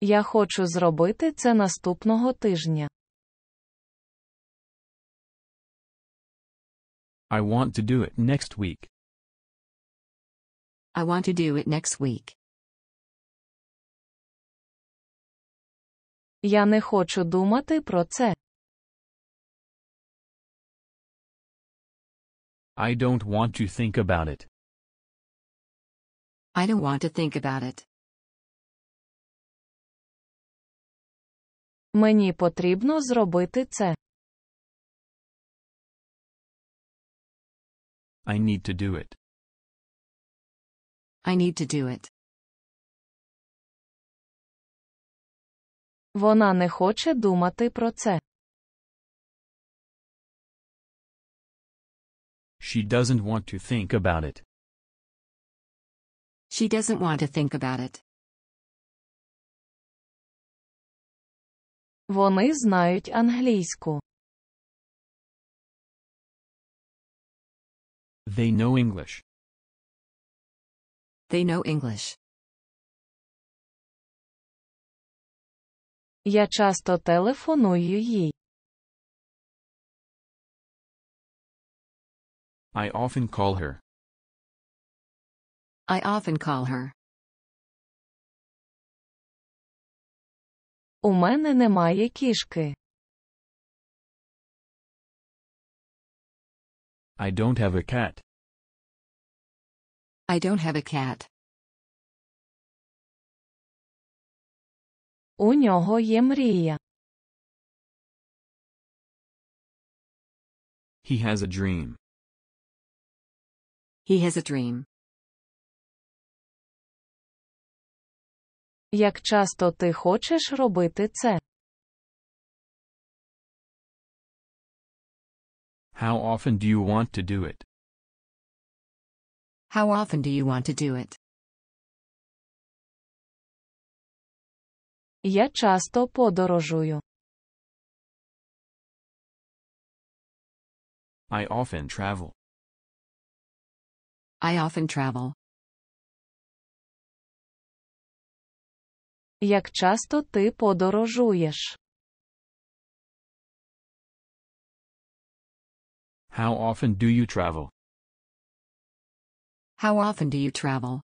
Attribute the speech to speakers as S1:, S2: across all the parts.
S1: Я хочу зробити це наступного тижня.
S2: I want to do it next week.
S3: I want to do it next week.
S1: Я не хочу думати про це.
S2: I don't want to think about it.
S3: I don't want to think about it.
S1: Мені потрібно зробити це.
S2: I need to do it.
S3: I need to do it.
S1: Вона не хоче думати про це.
S2: She doesn't want to think about it.
S3: She doesn't want to think about it.
S1: Вони знають англійську.
S2: They know English.
S3: They know English.
S1: Я часто телефоную їй.
S2: I often call her.
S3: I often call her.
S1: У мене немає кішки.
S2: I don't have a cat.
S3: I don't have a cat.
S1: У нього є мрія.
S2: He has a dream.
S3: He has a dream.
S1: Як часто ти хочеш робити це?
S2: How often do you want to do it?
S3: How often do you want to do it?
S1: Я часто подорожую.
S2: I often travel.
S3: I often travel.
S1: Як часто ти подорожуєш?
S2: How often do you travel?
S3: How often do you travel?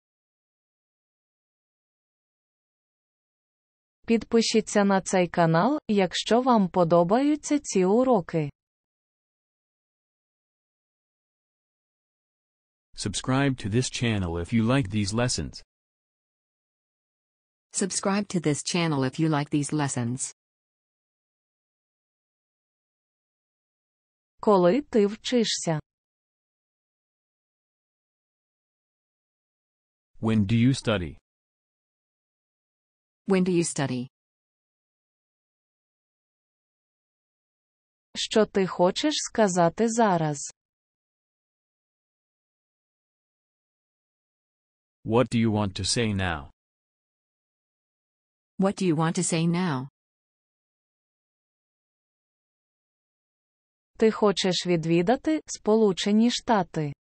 S1: Підпишіться на цей канал, якщо вам подобаються ці уроки.
S2: Subscribe to this channel if you like these lessons.
S3: Subscribe to this channel if you like these lessons.
S1: Коли ти вчишся?
S2: When do you study?
S3: When do you study?
S1: Що ти хочеш сказати зараз?
S2: What do you want to say now?
S3: What do you want to say now?
S1: Ти хочеш відвідати Сполучені Штати?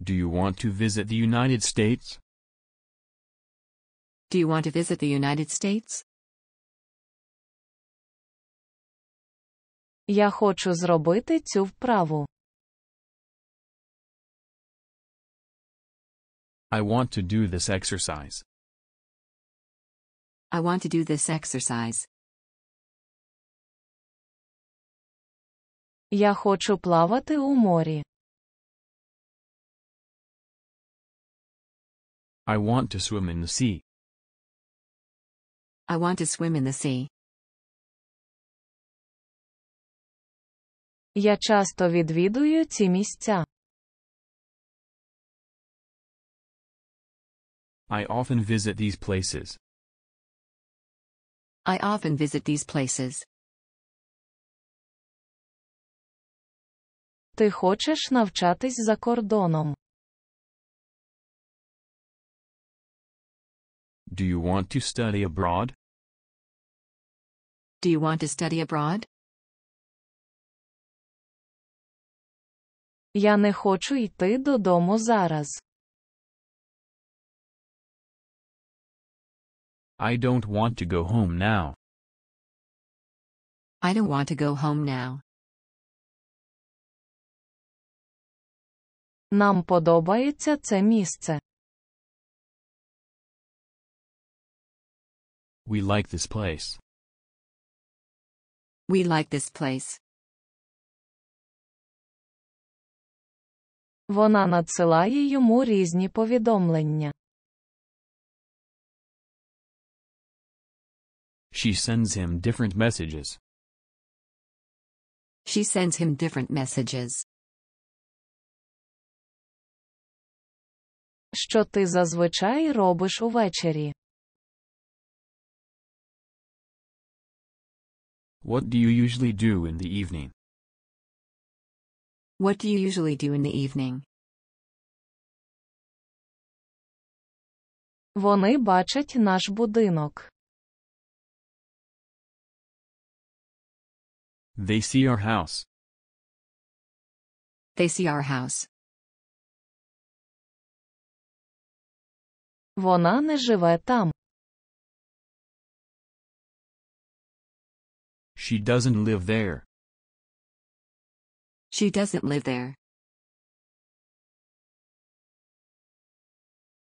S2: Do you want to visit the United States?
S3: Do you want to visit the United States?
S1: Я хочу зробити цю вправу.
S2: I want to do this exercise.
S3: I want to do this exercise.
S1: Я хочу плавати у морі.
S2: I want to swim in the sea.
S3: I want to swim in the sea.
S1: Я часто відвідую ці місця.
S2: I often visit these places.
S3: I often visit these places.
S1: Ти хочеш навчатись за кордоном?
S2: Do you want to study abroad?
S3: Do you want to study abroad?
S1: Я не хочу йти додому зараз.
S2: I don't want to go home now.
S3: I don't want to go home now.
S1: Нам подобається це місце.
S2: We like this place.
S3: We like this place.
S1: Вона надсилає йому різні повідомлення.
S2: She sends him different messages.
S3: She sends him different messages.
S1: Що ти зазвичай робиш увечері?
S2: What do you usually do in the evening?
S3: What do you usually do in the evening?
S1: Вони бачать наш будинок.
S2: They see our house.
S3: They see our house.
S1: Вона не живе там.
S2: She doesn't live there.
S3: She doesn't live there.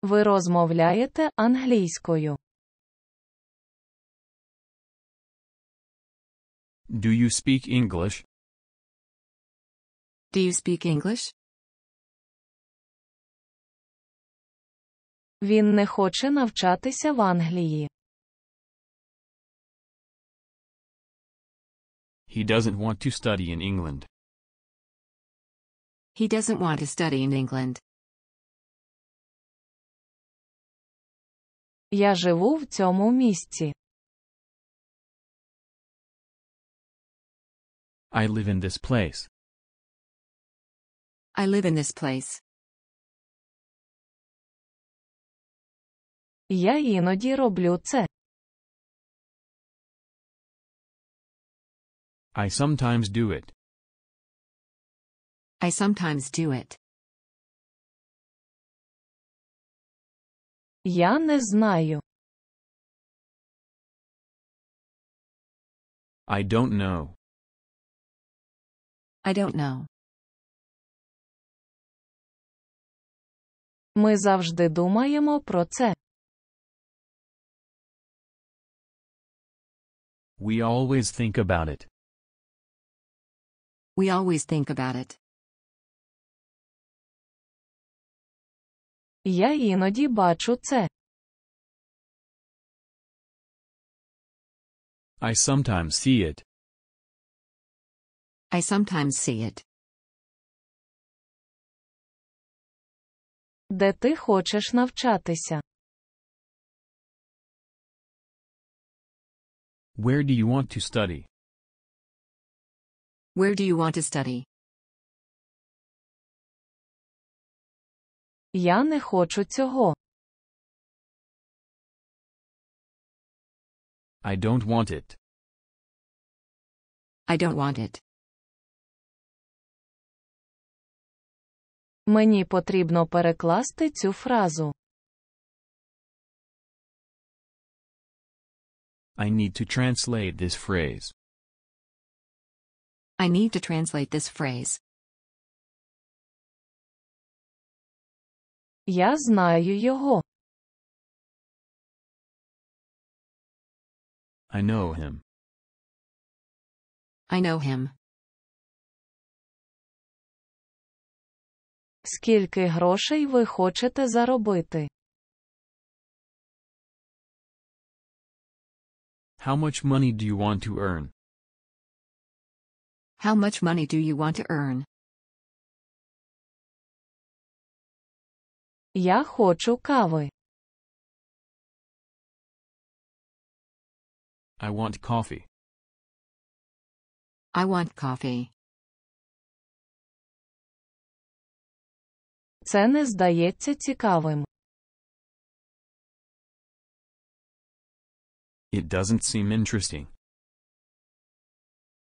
S1: Ви розмовляєте англійською.
S2: Do you speak English?
S3: Do you speak English?
S1: Він не хоче навчатися в Англії.
S2: He doesn't want to study in England.
S3: He doesn't want to study in England.
S1: Я живу в цьому місці.
S2: I live in this place.
S3: I live in this place.
S1: Я іноді роблю це.
S2: I sometimes do it.
S3: I sometimes do it.
S1: Я не знаю.
S2: I don't know.
S3: I don't know.
S1: Ми завжди думаємо про це.
S2: We always think about it.
S3: We always think about it.
S1: Я іноді бачу це.
S2: I sometimes see it.
S3: I sometimes see it.
S1: Де ти хочеш навчатися?
S2: Where do you want to study?
S3: Where do you want to study?
S1: Я не хочу цього.
S2: I don't want it.
S3: I don't want it.
S1: Мені потрібно перекласти цю фразу.
S2: I need to translate this phrase.
S3: I need to translate this phrase.
S1: Я знаю його.
S2: I know him.
S3: I know him.
S1: Скільки грошей ви хочете заробити?
S2: How much money do you want to earn?
S3: How much money do you want to earn?
S1: Я хочу кави.
S2: I want coffee.
S3: I want coffee.
S1: Це не здається цікавим.
S2: It doesn't seem interesting.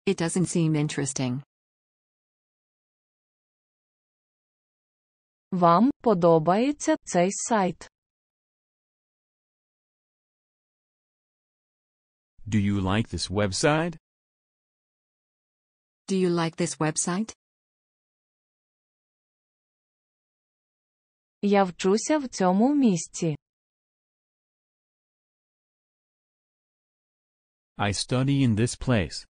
S3: It doesn't seem interesting.
S1: Вам подобається цей сайт?
S2: Do you like this website?
S3: Do you like this website?
S1: Я вчуся в цьому місці.
S2: I study in this place.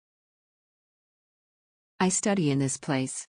S3: I study in this place.